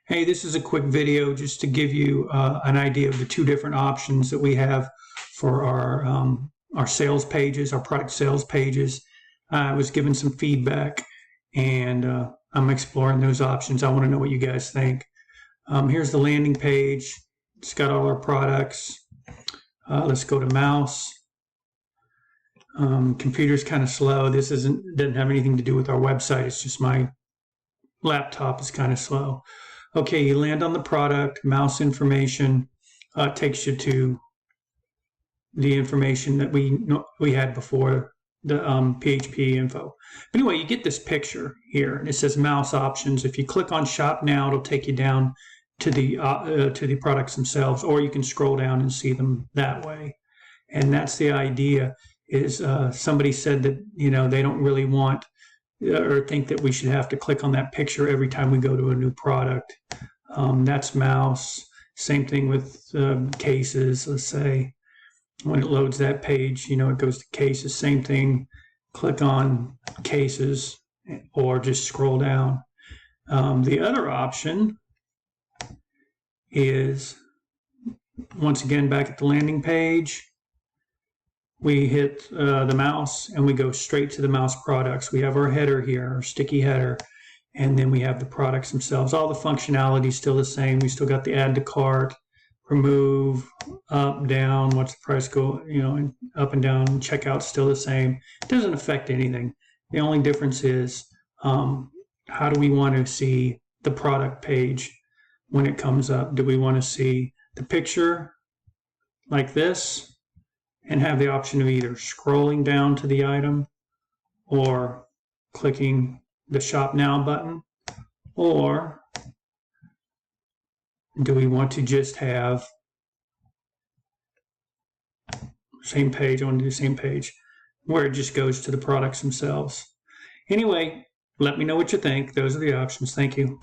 Hey, this is a quick video just to give you an idea of the two different options that we have for our sales pages, our product sales pages. I was given some feedback and I'm exploring those options. I want to know what you guys think. Here's the landing page. It's got all our products. Let's go to mouse. Computer's kind of slow. This doesn't have anything to do with our website. It's just my laptop is kind of slow. Okay, you land on the product, mouse information, takes you to the information that we had before, the PHP info. But anyway, you get this picture here, and it says mouse options. If you click on Shop Now, it'll take you down to the products themselves, or you can scroll down and see them that way. And that's the idea. Is somebody said that they don't really want or think that we should have to click on that picture every time we go to a new product. That's mouse. Same thing with cases. Let's say when it loads that page, it goes to cases. Same thing. Click on cases or just scroll down. The other option is, once again, back at the landing page, we hit the mouse and we go straight to the mouse products. We have our header here, our sticky header, and then we have the products themselves. All the functionality is still the same. We still got the add to cart, remove, up, down, what's the price go, up and down, checkout's still the same. It doesn't affect anything. The only difference is how do we want to see the product page when it comes up? Do we want to see the picture like this and have the option of either scrolling down to the item or clicking the Shop Now button? Or do we want to just have same page? I want to do same page where it just goes to the products themselves. Anyway, let me know what you think. Those are the options. Thank you.